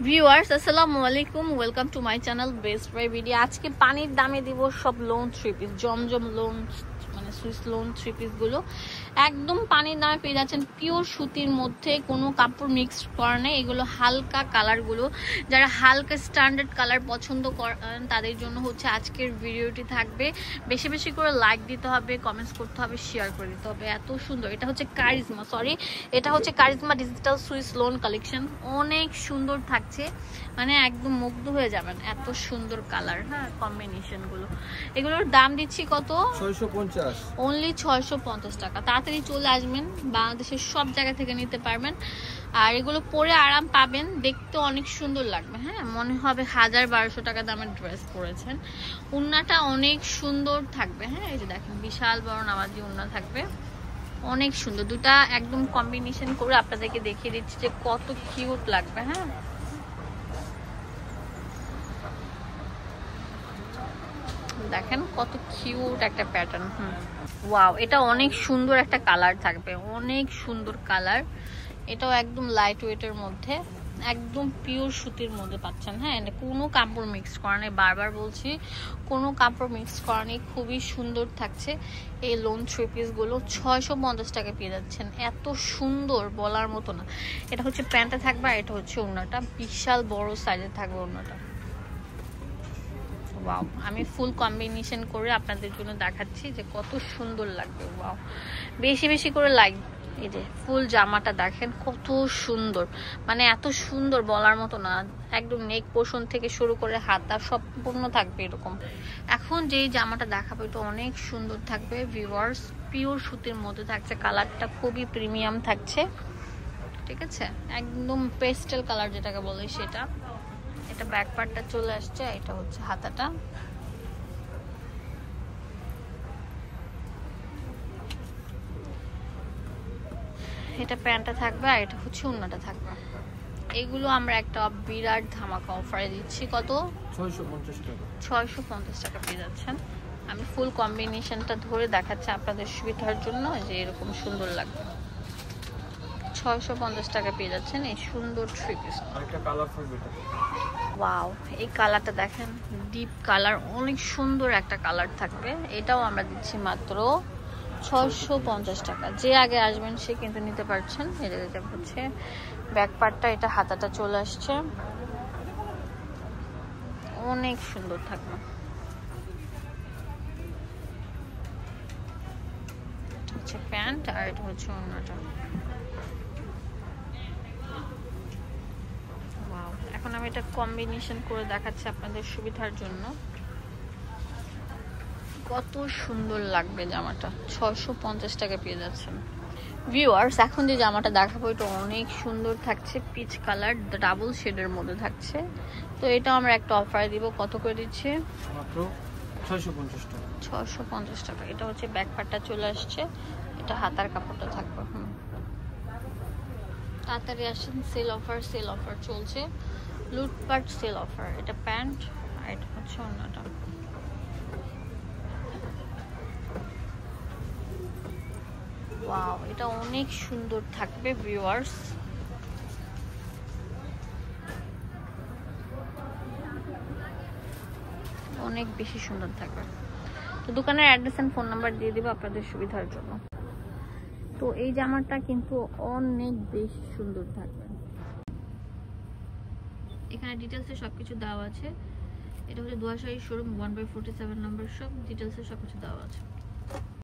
Viewers আসসালামু আলাইকুম, welcome to my channel best buy video. আজকে পানির দামে দিব সব লোন থ্রি পিস, জমজম লোন মানে সুইস লোন থ্রি পিসগুলো একদম পানির দামে পেয়ে যাচ্ছেন। পিওর সুতির মধ্যে কোনো কাপড় মিক্সড করা নেই। এগুলো হালকা কালারগুলো, যারা হালকা স্ট্যান্ডার্ড কালার পছন্দ করেন তাদের জন্য হচ্ছে আজকের ভিডিওটি থাকবে। বেশি বেশি করে লাইক দিতে হবে, কমেন্টস করতে হবে, শেয়ার করে দিতে হবে। এত সুন্দর, এটা হচ্ছে charisma digital Swiss loan collection. অনেক সুন্দর থাকছে, মানে একদম মুগ্ধ হয়ে যাবেন, এত সুন্দর কালার। হ্যাঁ, কম্বিনেশন গুলো। এগুলোর দাম দিচ্ছি কত? 650, অনলি 650 টাকা। তাড়াতাড়ি চলে আসবেন, বাংলাদেশের সব জায়গা থেকে নিতে পারবেন। আর এগুলো পরে আরাম পাবেন, দেখতে অনেক সুন্দর লাগবে। হ্যাঁ, মনে হবে 1000-1200 টাকা দামের ড্রেস পরেছেন। উন্নাটা অনেক সুন্দর থাকবে। হ্যাঁ, এই যে দেখেন, বিশাল বড় নামাজি উন্না থাকবে, অনেক সুন্দর। দুটা একদম কম্বিনেশন করে আপনাদেরকে দেখিয়ে দিচ্ছি যে কত কিউট লাগবে। হ্যাঁ, দেখেন কত কিউট একটা প্যাটার্ন। ওয়াও, এটা অনেক সুন্দর একটা কালার থাকবে, অনেক সুন্দর কালার। এটাও একদম লাইট ওয়েটের মধ্যে, একদম পিওর সুতির মধ্যে পাচ্ছেন। হ্যাঁ, কোনো কাপড় মিক্স করা নেই, বারবার বলছি কোনো কাপড় মিক্স করা নেই। খুবই সুন্দর থাকছে এই লোন থ্রি পিসগুলো। 650 টাকা পেয়ে যাচ্ছেন, এত সুন্দর বলার মতো না। এটা হচ্ছে প্যান্টটা থাকবে, আর এটা হচ্ছে ওড়নাটা, বিশাল বড় সাইজের থাকবে ওড়নাটা। ওয়াও, আমি ফুল কম্বিনেশন করে আপনাদের জন্য দেখাচ্ছি যে কত সুন্দর লাগবে। ওয়াও, বেশি বেশি করে লাইক। এই যে ফুল জামাটা দেখেন কত সুন্দর, মানে এত সুন্দর বলার মতো না। একদম নেক পোর্শন থেকে শুরু করে হাতা সম্পূর্ণ থাকবে এরকম। এখন যেই জামাটা দেখাবো এটা অনেক সুন্দর থাকবে ভিউয়ার্স, পিওর সুতির মধ্যে থাকছে। কালারটা খুবই প্রিমিয়াম থাকছে, ঠিক আছে, একদম পেস্টেল কালার যেটাকে বলে সেটা। এটা ব্যাক পার্টটা চলে আসছে, এটা হচ্ছে হাতাটা। এটা প্যান্টটা থাকবে, আর এটা হচ্ছে ওড়নাটা থাকবে। এগুলো আমরা একটা বিরাট ধামাকা অফারে দিচ্ছি। কত? 650 টাকা। 650 টাকা পেয়ে যাচ্ছেন। আমি ফুল কম্বিনেশনটা ধরে দেখাচ্ছি আপনাদের সুবিধার জন্য যে এরকম সুন্দর লাগবে। 650 টাকা পেয়ে যাচ্ছেন এই সুন্দর থ্রি পিস। আরেকটা কালার থাকবে এটা। ওয়াও, এই কালারটা দেখেন, ডিপ কালার, অনেক সুন্দর একটা কালার থাকবে। এটাও আমরা দিচ্ছি মাত্র 650 টাকা। যে আগে আসবেন সে কিন্তু নিতে পারছেন। এটা হচ্ছে ব্যাক পার্টটা, এটা হাতাটা চলে আসছে, অনেক সুন্দর থাকবে। হচ্ছে প্যান্ট, আর এটা হচ্ছে ওড়নাটা। ওয়াও, এখন আমি এটা কম্বিনেশন করে দেখাচ্ছি আপনাদের সুবিধার জন্য। কত সুন্দর লাগবে জামাটা, 650 টাকা পেয়ে যাচ্ছেন ভিউয়ার্স। এখন যে জামাটা দেখাবো এটা অনেক সুন্দর থাকছে, পিচ কালার ডাবল শেডের মধ্যে থাকছে। তো এটা আমরা একটা অফার দিব। কত করে দিচ্ছে? মাত্র 650 টাকা। 650 টাকা। এটা হচ্ছে ব্যাক পার্টটা চলে আসছে, এটা হাতার কাপড়টা থাকবে। তাড়াতাড়ি আসেন, সেল অফার চলছে, লুটপাট সেল অফার। এটা প্যান্ট, আর এটা হচ্ছে ওড়নাটা। ওয়াও, এটা অনেক সুন্দর থাকবে ভিউয়ার্স। অনেক বেশি সুন্দর থাকবে। তো দোকানের অ্যাড্রেস এন্ড ফোন নাম্বার দিয়ে দিব আপনাদের সুবিধার জন্য। তো এই জামাটা কিন্তু অনেক বেশি সুন্দর থাকবে। এখানে ডিটেলসে সবকিছু দেওয়া আছে। এটা হচ্ছে দুয়াশাহী শোরুম 1/47 নম্বর শপ, ডিটেলসে সবকিছু দেওয়া আছে।